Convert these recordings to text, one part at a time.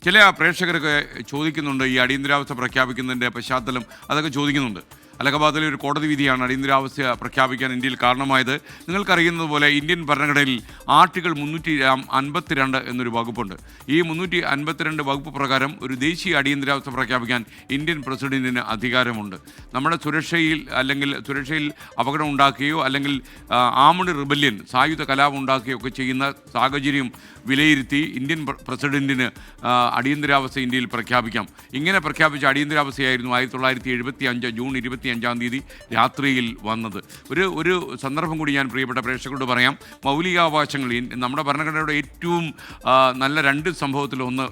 ചില പ്രേക്ഷകരൊക്കെ ചോദിക്കുന്നുണ്ട് ഈ അടിയന്തരാവസ്ഥ പ്രഖ്യാപിക്കുന്നതിൻ്റെ പശ്ചാത്തലം അതൊക്കെ ചോദിക്കുന്നുണ്ട്. അലഹബാദിലെ ഒരു കോടതി വിധിയാണ് അടിയന്തരാവസ്ഥ പ്രഖ്യാപിക്കാൻ ഇന്ത്യയിൽ കാരണമായത്. നിങ്ങൾക്കറിയുന്നത് പോലെ ഇന്ത്യൻ ഭരണഘടനയിൽ ആർട്ടിക്കിൾ 352 എന്നൊരു വകുപ്പുണ്ട്. ഈ 352 വകുപ്പ് പ്രകാരം ഒരു ദേശീയ അടിയന്തരാവസ്ഥ പ്രഖ്യാപിക്കാൻ ഇന്ത്യൻ പ്രസിഡന്റിന് അധികാരമുണ്ട്. നമ്മുടെ സുരക്ഷയിൽ അപകടം ഉണ്ടാക്കുകയോ അല്ലെങ്കിൽ ആംഡ് റിബല്യൻ സായുധ കലാപം ഉണ്ടാക്കുകയോ ഒക്കെ ചെയ്യുന്ന സാഹചര്യം വിലയിരുത്തി ഇന്ത്യൻ പ്രസിഡന്റിന് അടിയന്തരാവസ്ഥ ഇന്ത്യയിൽ പ്രഖ്യാപിക്കാം. ഇങ്ങനെ പ്രഖ്യാപിച്ച അടിയന്തരാവസ്ഥയായിരുന്നു 1975 ജൂൺ 25-ാം തീയതി രാത്രിയിൽ വന്നത്. ഒരു സന്ദർഭം കൂടി ഞാൻ പ്രിയപ്പെട്ട പ്രേക്ഷകരോട് പറയാം. മൗലികാവകാശങ്ങൾ നമ്മുടെ ഭരണഘടനയുടെ ഏറ്റവും നല്ല രണ്ട് സംഭവത്തിലൊന്ന്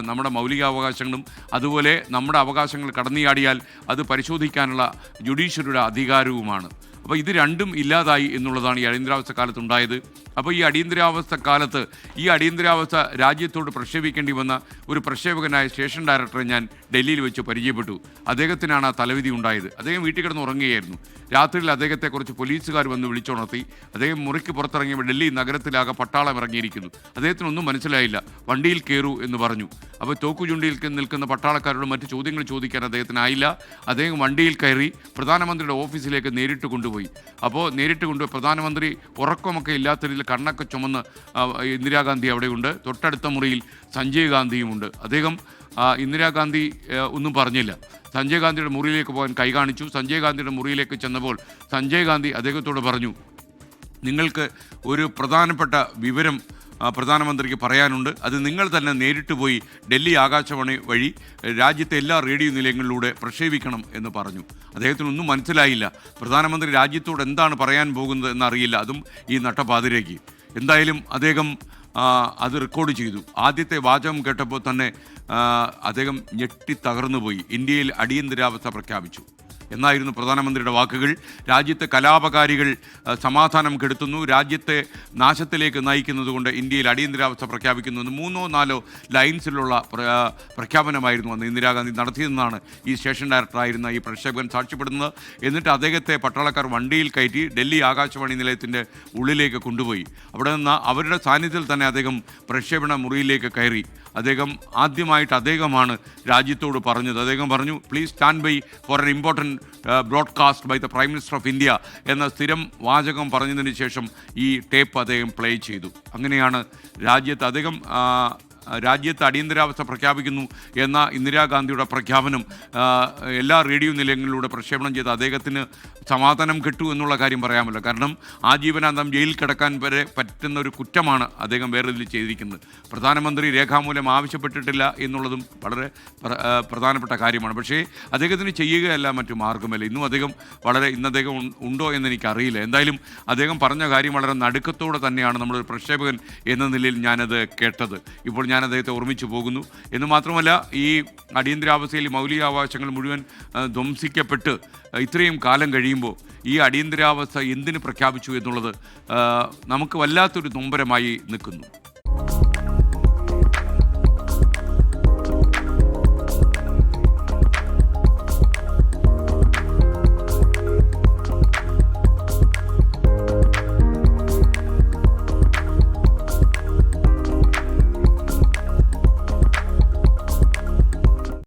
നമ്മുടെ മൗലികാവകാശങ്ങളും അതുപോലെ നമ്മുടെ അവകാശങ്ങൾ കടന്നുചാടിയാൽ അത് പരിശോധിക്കാനുള്ള ജുഡീഷ്യറിയുടെ അധികാരവുമാണ്. അപ്പോൾ ഇത് രണ്ടും ഇല്ലാതായി എന്നുള്ളതാണ് ഈ അടിയന്തരാവസ്ഥ കാലത്തുണ്ടായത്. അപ്പോൾ ഈ അടിയന്തരാവസ്ഥ രാജ്യത്തോട് പ്രക്ഷേപിക്കേണ്ടി വന്ന ഒരു പ്രക്ഷേപകനായ സ്റ്റേഷൻ ഡയറക്ടറെ ഞാൻ ഡൽഹിയിൽ വെച്ച് പരിചയപ്പെട്ടു. അദ്ദേഹത്തിനാണ് ആ തലവിധി ഉണ്ടായത്. അദ്ദേഹം വീട്ടിൽ കിടന്ന് ഉറങ്ങുകയായിരുന്നു. രാത്രിയിൽ അദ്ദേഹത്തെക്കുറിച്ച് പോലീസുകാർ വന്ന് വിളിച്ചുണർത്തി. അദ്ദേഹം മുറിക്ക് പുറത്തിറങ്ങിയപ്പോൾ ഡൽഹി നഗരത്തിലാകെ പട്ടാളം ഇറങ്ങിയിരിക്കുന്നു. അദ്ദേഹത്തിനൊന്നും മനസ്സിലായില്ല. വണ്ടിയിൽ കയറൂ എന്ന് പറഞ്ഞു. അപ്പോൾ തോക്കുചുണ്ടിയിൽ നിൽക്കുന്ന പട്ടാളക്കാരോട് മറ്റു ചോദ്യങ്ങൾ ചോദിക്കാൻ അദ്ദേഹത്തിനായില്ല. അദ്ദേഹം വണ്ടിയിൽ കയറി പ്രധാനമന്ത്രിയുടെ ഓഫീസിലേക്ക് നേരിട്ട് കൊണ്ടുപോയി. പ്രധാനമന്ത്രി ഉറക്കമൊക്കെ ഇല്ലാത്ത രീതിയിൽ കണ്ണൊക്കെ ചുമന്ന് ഇന്ദിരാഗാന്ധി അവിടെയുണ്ട്. തൊട്ടടുത്ത മുറിയിൽ സഞ്ജയ് ഗാന്ധിയുമുണ്ട്. അദ്ദേഹം ഇന്ദിരാഗാന്ധി ഒന്നും പറഞ്ഞില്ല. സഞ്ജയ് ഗാന്ധിയുടെ മുറിയിലേക്ക് പോകാൻ കൈ കാണിച്ചു. സഞ്ജയ് ഗാന്ധിയുടെ മുറിയിലേക്ക് ചെന്നപ്പോൾ സഞ്ജയ് ഗാന്ധി അദ്ദേഹത്തോട് പറഞ്ഞു, നിങ്ങൾക്ക് ഒരു പ്രധാനപ്പെട്ട വിവരം പ്രധാനമന്ത്രിക്ക് പറയാനുണ്ട്. അത് നിങ്ങൾ തന്നെ നേരിട്ട് പോയി ഡൽഹി ആകാശവാണി വഴി രാജ്യത്തെ എല്ലാ റേഡിയോ നിലയങ്ങളിലൂടെ പ്രക്ഷേപിക്കണം എന്ന് പറഞ്ഞു. അദ്ദേഹത്തിനൊന്നും മനസ്സിലായില്ല. പ്രധാനമന്ത്രി രാജ്യത്തോട് എന്താണ് പറയാൻ പോകുന്നത് എന്നറിയില്ല, അതും ഈ നട്ടപ്പാതിരേക്ക്. എന്തായാലും അദ്ദേഹം അത് റെക്കോർഡ് ചെയ്തു. ആദ്യത്തെ വാചകം കേട്ടപ്പോൾ തന്നെ അദ്ദേഹം തകർന്നുപോയി. ഇന്ത്യയിൽ അടിയന്തരാവസ്ഥ പ്രഖ്യാപിച്ചു എന്നായിരുന്നു പ്രധാനമന്ത്രിയുടെ വാക്കുകൾ. രാജ്യത്തെ കലാപകാരികൾ സമാധാനം കെടുത്തുന്നു, രാജ്യത്തെ നാശത്തിലേക്ക് നയിക്കുന്നതുകൊണ്ട് ഇന്ത്യയിൽ അടിയന്തരാവസ്ഥ പ്രഖ്യാപിക്കുന്നു എന്ന് 3-4 ലൈൻസിലുള്ള പ്രഖ്യാപനമായിരുന്നു അന്ന് ഇന്ദിരാഗാന്ധി നടത്തിയതെന്നാണ് ഈ സ്റ്റേഷൻ ഡയറക്ടറായിരുന്ന ഈ പ്രക്ഷേപകൻ സാക്ഷ്യപ്പെടുന്നത്. എന്നിട്ട് അദ്ദേഹത്തെ പട്ടാളക്കാർ വണ്ടിയിൽ കയറ്റി ഡൽഹി ആകാശവാണി നിലയത്തിൻ്റെ ഉള്ളിലേക്ക് കൊണ്ടുപോയി. അവിടെ നിന്ന് അവരുടെ സാന്നിധ്യത്തിൽ തന്നെ അദ്ദേഹം പ്രക്ഷേപണ മുറിയിലേക്ക് കയറി. അദ്ദേഹമാണ് രാജ്യത്തോട് പറഞ്ഞത്. അദ്ദേഹം പറഞ്ഞു, please stand by for an important broadcast by the prime minister of India എന്ന സ്ഥിരം വാചകം പറഞ്ഞതിന് ശേഷം ഈ ടേപ്പ് അദ്ദേഹം പ്ലേ ചെയ്തു. അങ്ങനെയാണ് രാജ്യത്ത് അടിയന്തരാവസ്ഥ പ്രഖ്യാപിക്കുന്നു എന്ന ഇന്ദിരാഗാന്ധിയുടെ പ്രഖ്യാപനം എല്ലാ റേഡിയോ നിലയങ്ങളിലൂടെ പ്രക്ഷേപണം ചെയ്ത് അദ്ദേഹത്തിന് സമാധാനം കിട്ടു എന്നുള്ള കാര്യം പറയാമല്ലോ. കാരണം ആജീവനാന്തം ജയിലിൽ കിടക്കാൻ വരെ പറ്റുന്ന ഒരു കുറ്റമാണ് അദ്ദേഹം വേറെ ഇതിൽ ചെയ്തിരിക്കുന്നത്. പ്രധാനമന്ത്രി രേഖാമൂലം ആവശ്യപ്പെട്ടിട്ടില്ല എന്നുള്ളതും വളരെ പ്രധാനപ്പെട്ട കാര്യമാണ്. പക്ഷേ അദ്ദേഹത്തിന് ചെയ്യുകയല്ല മറ്റു മാർഗമല്ല. ഇന്ന് അദ്ദേഹം ഉണ്ടോ എന്നെനിക്കറിയില്ല. എന്തായാലും അദ്ദേഹം പറഞ്ഞ കാര്യം വളരെ നടുക്കത്തോടെ തന്നെയാണ് നമ്മളൊരു പ്രക്ഷേപകൻ എന്ന നിലയിൽ ഞാനത് കേട്ടത്. ഇപ്പോൾ ഞാൻ അദ്ദേഹത്തെ ഓർമ്മിച്ചു പോകുന്നു എന്ന് മാത്രമല്ല, ഈ അടിയന്തരാവസ്ഥയിൽ മൗലികാവകാശങ്ങൾ മുഴുവൻ ധ്വംസിക്കപ്പെട്ട് ഇത്രയും കാലം കഴിയുമ്പോൾ ഈ അടിയന്തരാവസ്ഥ എന്തിന് പ്രഖ്യാപിച്ചു എന്നുള്ളത് നമുക്ക് വല്ലാത്തൊരു നൊമ്പരമായി നിൽക്കുന്നു.